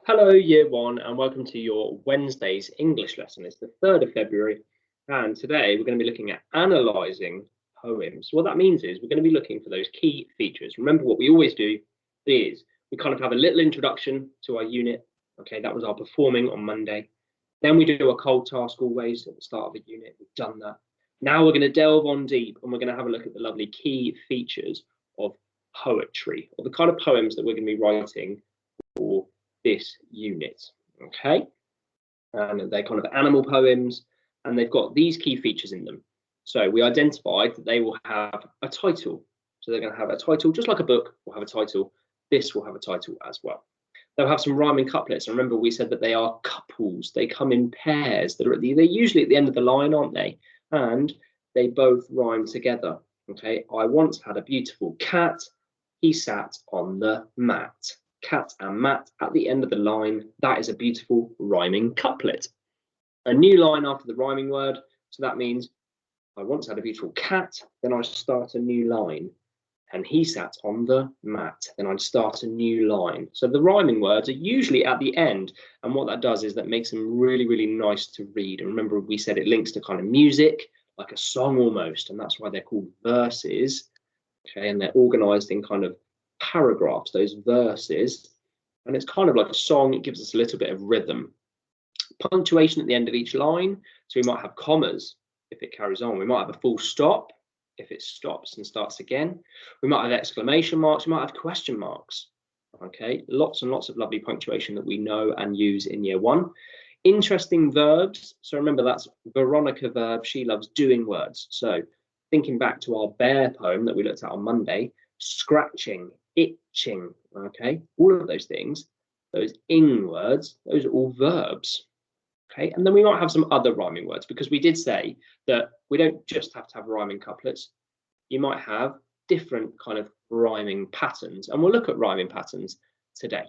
Hello, Year 1, and welcome to your Wednesday's English lesson. It's the 3rd of February, and today we're going to be looking at analysing poems. What that means is we're going to be looking for those key features. Remember, what we always do is we kind of have a little introduction to our unit. Okay, that was our performing on Monday. Then we do a cold task always at the start of a unit. We've done that. Now we're going to delve on deep, and we're going to have a look at the lovely key features of poetry, or the kind of poems that we're going to be writing for this unit. Okay, and they're kind of animal poems, and they've got these key features in them. So we identified that they will have a title. So they're going to have a title, just like a book will have a title. This will have a title as well. They'll have some rhyming couplets. And remember, we said that they are couples. They come in pairs. They're usually at the end of the line, aren't they? And they both rhyme together. Okay, I once had a beautiful cat. He sat on the mat. Cat and mat at the end of the line. That is a beautiful rhyming couplet. A new line after the rhyming word. So that means I once had a beautiful cat. Then I start a new line. And he sat on the mat. Then I'd start a new line. So the rhyming words are usually at the end. And what that does is that makes them really, really nice to read. And remember, we said it links to kind of music, like a song almost. And that's why they're called verses. Okay, and they're organized in kind of paragraphs, those verses, and it's kind of like a song. It gives us a little bit of rhythm. Punctuation at the end of each line, so we might have commas if it carries on. We might have a full stop if it stops and starts again. We might have exclamation marks. We might have question marks. Okay, lots and lots of lovely punctuation that we know and use in year 1. Interesting verbs. So remember, that's Veronica verb. She loves doing words. So thinking back to our bear poem that we looked at on Monday, scratching, itching, okay, all of those things, those ing words, those are all verbs. Okay, and then we might have some other rhyming words, because we did say that we don't just have to have rhyming couplets. You might have different kind of rhyming patterns, and we'll look at rhyming patterns today.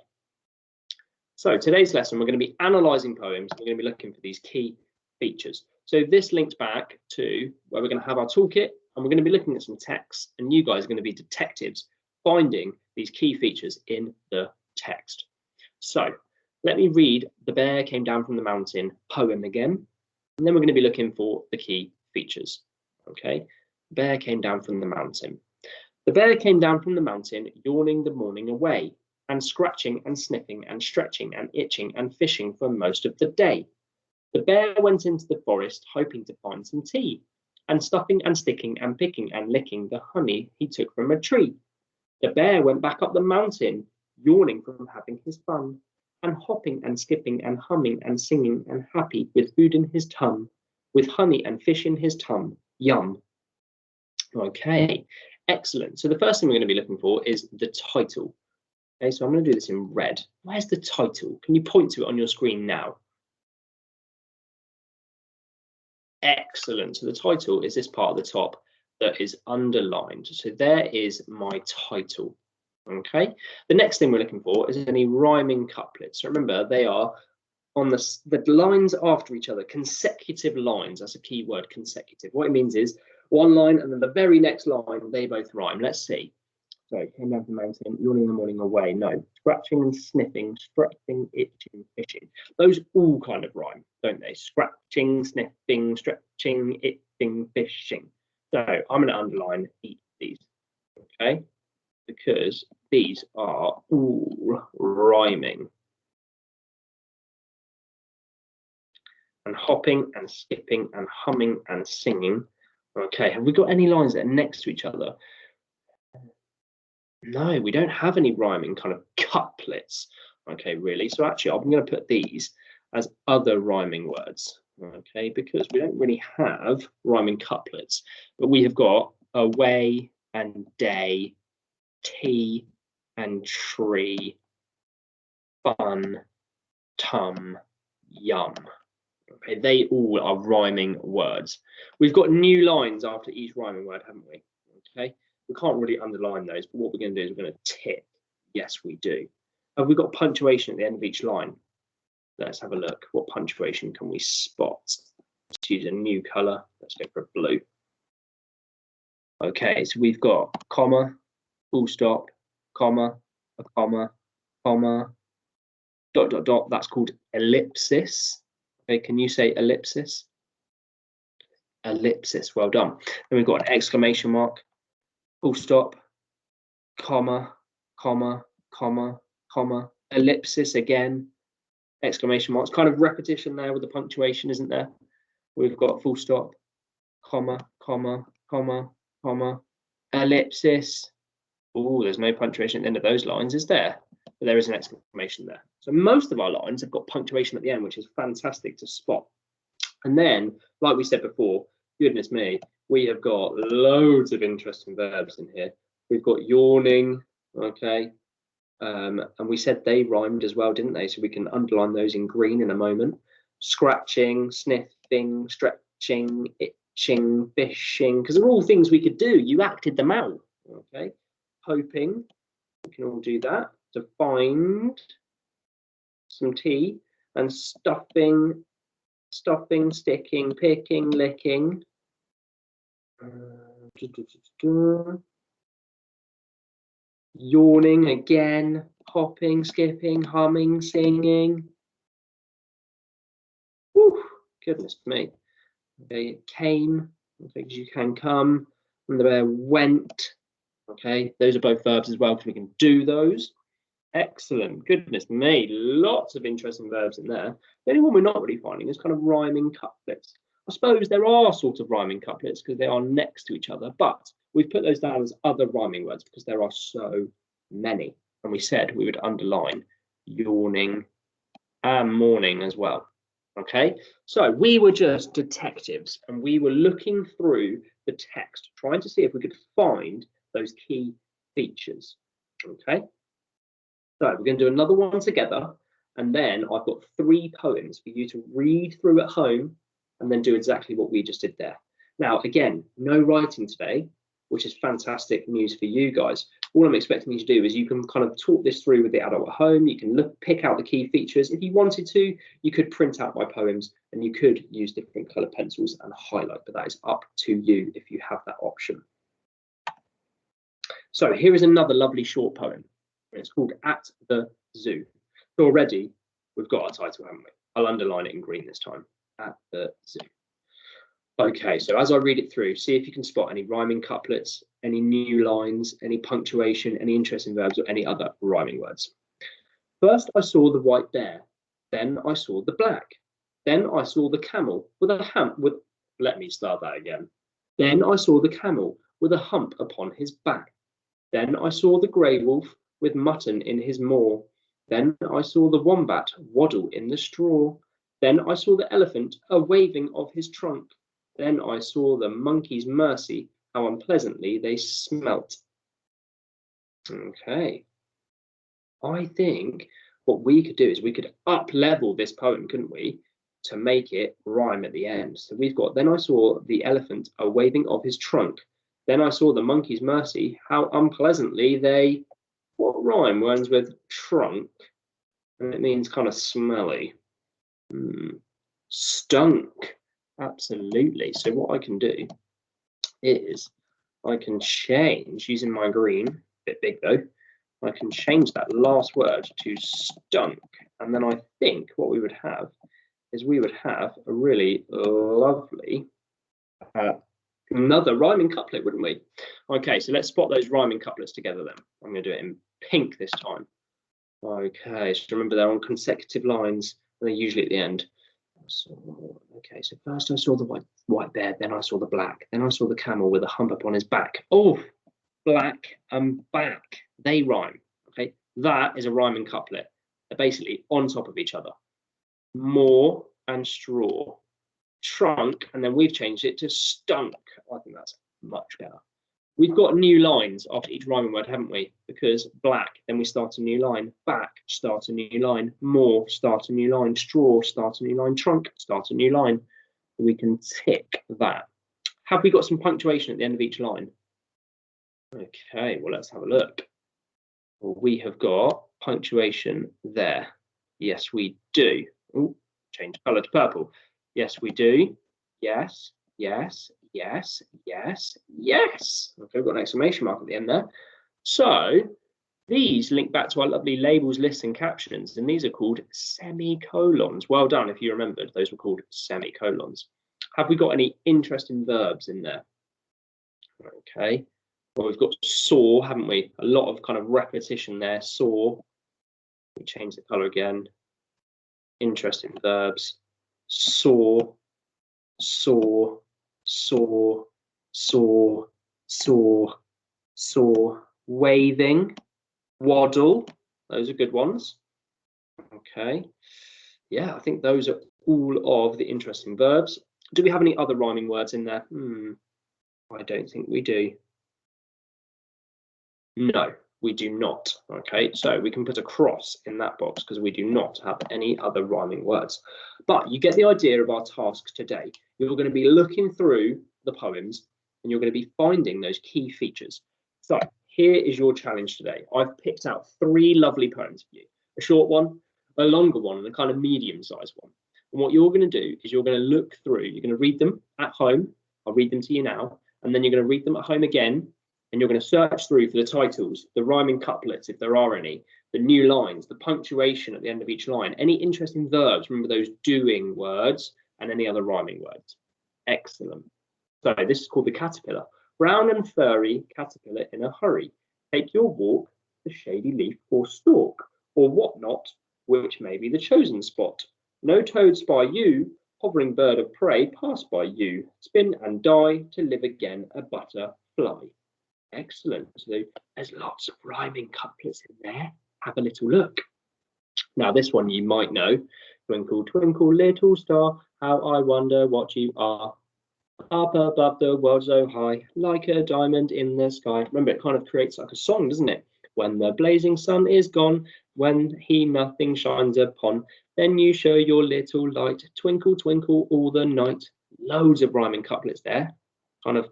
So today's lesson, we're going to be analysing poems. We're going to be looking for these key features. So this links back to where we're going to have our toolkit, and we're going to be looking at some text, and you guys are going to be detectives finding these key features in the text. So let me read The Bear Came Down from the Mountain poem again, and then we're going to be looking for the key features. Okay, the bear came down from the mountain. The bear came down from the mountain, yawning the morning away, and scratching and sniffing and stretching and itching and fishing for most of the day. The bear went into the forest, hoping to find some tea, and stuffing and sticking and picking and licking the honey he took from a tree. The bear went back up the mountain, yawning from having his fun, and hopping and skipping and humming and singing and happy with food in his tum, with honey and fish in his tum. Yum. Okay, excellent. So the first thing we're going to be looking for is the title. Okay, so I'm going to do this in red. Where's the title? Can you point to it on your screen now? Excellent. So the title is this part at the top that is underlined. So there is my title. Okay. The next thing we're looking for is any rhyming couplets. So remember, they are on the lines after each other, consecutive lines. That's a key word, consecutive. What it means is one line and then the very next line, they both rhyme. Let's see. So came down from the mountain, yawning in the morning away. No, scratching and sniffing, stretching, itching, fishing. Those all kind of rhyme, don't they? Scratching, sniffing, stretching, itching, fishing. So I'm going to underline each of these, okay? Because these are all rhyming. And hopping and skipping and humming and singing. Okay, have we got any lines that are next to each other? No, we don't have any rhyming kind of couplets. Okay, really. So actually, I'm going to put these as other rhyming words. Okay, because we don't really have rhyming couplets, but we have got away and day, tea and tree, fun, tum, yum. Okay, they all are rhyming words. We've got new lines after each rhyming word, haven't we? Okay, we can't really underline those, but what we're going to do is we're going to tick. Yes, we do. Have we got punctuation at the end of each line? Let's have a look. What punctuation can we spot? Let's use a new color. Let's go for blue. Okay, so we've got comma, full stop, comma, a comma, comma, dot, dot, dot, that's called ellipsis. Okay, can you say ellipsis? Ellipsis, well done. Then we've got an exclamation mark, full stop, comma, comma, comma, comma, ellipsis again, exclamation marks, kind of repetition there with the punctuation, isn't there? We've got full stop, comma, comma, comma, comma, ellipsis. Oh, there's no punctuation at the end of those lines, is there? But there is an exclamation there. So most of our lines have got punctuation at the end, which is fantastic to spot. And then, like we said before, goodness me, we have got loads of interesting verbs in here. We've got yawning, okay, and we said they rhymed as well, didn't they? So we can underline those in green in a moment. Scratching, sniffing, stretching, itching, fishing, because they're all things we could do. You acted them out, okay? Hoping, we can all do that. To find some tea, and stuffing, stuffing, sticking, picking, licking. Yawning again, hopping, skipping, humming, singing. Whew, goodness me. Okay, came, okay, because you can come, and the bear went. Okay, those are both verbs as well, because we can do those. Excellent, goodness me, lots of interesting verbs in there. The only one we're not really finding is kind of rhyming couplets. I suppose there are sort of rhyming couplets because they are next to each other, but we've put those down as other rhyming words because there are so many. And we said we would underline yawning and morning as well. Okay, so we were just detectives and we were looking through the text, trying to see if we could find those key features. Okay, so we're going to do another one together, and then I've got 3 poems for you to read through at home and then do exactly what we just did there. Now, again, no writing today, which is fantastic news for you guys. All I'm expecting you to do is you can kind of talk this through with the adult at home. You can pick out the key features. If you wanted to, you could print out my poems and you could use different colour pencils and highlight, but that is up to you if you have that option. So here is another lovely short poem. It's called At the Zoo. So already we've got our title, haven't we? I'll underline it in green this time. At the Zoo. Okay, so as I read it through, see if you can spot any rhyming couplets, any new lines, any punctuation, any interesting verbs, or any other rhyming words. First, I saw the white bear. Then I saw the black. Then I saw the camel with a hump. Let me start that again. Then I saw the camel with a hump upon his back. Then I saw the grey wolf with mutton in his maw. Then I saw the wombat waddle in the straw. Then I saw the elephant a waving of his trunk. Then I saw the monkey's mercy, how unpleasantly they smelt. Okay. I think what we could do is we could up-level this poem, couldn't we, to make it rhyme at the end. So we've got, then I saw the elephant a waving of his trunk. Then I saw the monkey's mercy, how unpleasantly they, what rhyme runs with trunk? And it means kind of smelly. Stunk. Absolutely. So what I can do is I can change, using my green, a bit big though, I can change that last word to stunk. And then I think what we would have is we would have a really lovely another rhyming couplet, wouldn't we? Okay, so let's spot those rhyming couplets together then. I'm going to do it in pink this time. Okay, so remember they're on consecutive lines and they're usually at the end. Okay, so first I saw the white bear, then I saw the black, then I saw the camel with a hump upon his back. Oh, black and back, they rhyme. Okay, that is a rhyming couplet. They're basically on top of each other. More and straw. Trunk, and then we've changed it to stunk. I think that's much better. We've got new lines after each rhyming word, haven't we? Because black, then we start a new line. Back, start a new line. More, start a new line. Straw, start a new line. Trunk, start a new line. We can tick that. Have we got some punctuation at the end of each line? Okay, well, let's have a look. Well, we have got punctuation there. Yes, we do. Ooh, change colour to purple. Yes, we do. Yes, yes, yes, yes, yes. Okay, we've got an exclamation mark at the end there. So These link back to our lovely labels, lists, and captions, and these are called semicolons. Well done if you remembered, those were called semicolons. Have we got any interesting verbs in there? Okay, well, we've got saw, haven't we? A lot of kind of repetition there. Saw. We change the color again. Interesting verbs. Saw, saw, saw, saw, saw, saw. Waving, waddle. Those are good ones. Okay. Yeah, I think those are all of the interesting verbs. Do we have any other rhyming words in there? I don't think we do. No, we do not. Okay, so we can put a cross in that box because we do not have any other rhyming words. But you get the idea of our task today. You're going to be looking through the poems and you're going to be finding those key features. So here is your challenge today. I've picked out 3 lovely poems for you. A short one, a longer one, and a kind of medium-sized one. And what you're going to do is you're going to look through, you're going to read them at home. I'll read them to you now. And then you're going to read them at home again. And you're going to search through for the titles, the rhyming couplets, if there are any, the new lines, the punctuation at the end of each line, any interesting verbs, remember those doing words, and any other rhyming words. Excellent. So this is called the caterpillar. Brown and furry caterpillar in a hurry. Take your walk, the shady leaf or stalk, or whatnot, which may be the chosen spot. No toad spy you, hovering bird of prey, pass by you, spin and die to live again a butterfly. Excellent. So there's lots of rhyming couplets in there. Have a little look. Now this one you might know. Twinkle, twinkle, little star, how I wonder what you are. Up above the world so high, like a diamond in the sky. Remember, it kind of creates like a song, doesn't it? When the blazing sun is gone, when he nothing shines upon, then you show your little light. Twinkle, twinkle all the night. Loads of rhyming couplets there. Kind of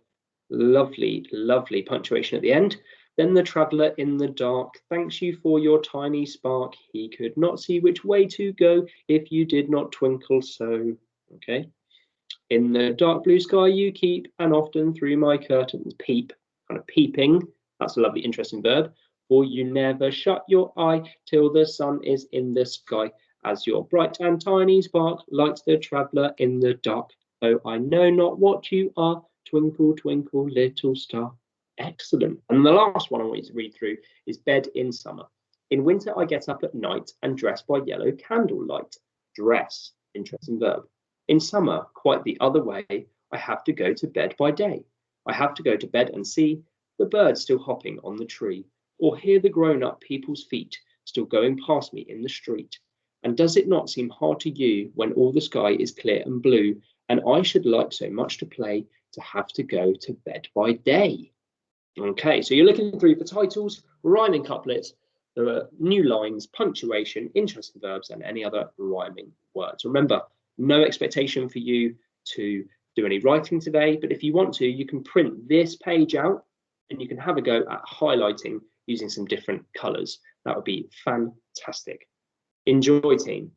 lovely, lovely punctuation at the end. Then the traveller in the dark thanks you for your tiny spark. He could not see which way to go if you did not twinkle so. Okay. In the dark blue sky you keep, and often through my curtains peep. Kind of peeping. That's a lovely, interesting verb. For you never shut your eye till the sun is in the sky. As your bright and tiny spark lights the traveller in the dark. Oh, I know not what you are. Twinkle, twinkle, little star. Excellent. And the last one I want you to read through is bed in summer. In winter, I get up at night and dress by yellow candlelight. Dress, interesting verb. In summer, quite the other way, I have to go to bed by day. I have to go to bed and see the birds still hopping on the tree, or hear the grown-up people's feet still going past me in the street. And does it not seem hard to you when all the sky is clear and blue, and I should like so much to play, to have to go to bed by day? Okay, so you're looking through for titles, rhyming couplets, there are new lines, punctuation, interesting verbs, and any other rhyming words. Remember, no expectation for you to do any writing today, but if you want to, you can print this page out and you can have a go at highlighting using some different colours. That would be fantastic. Enjoy, team.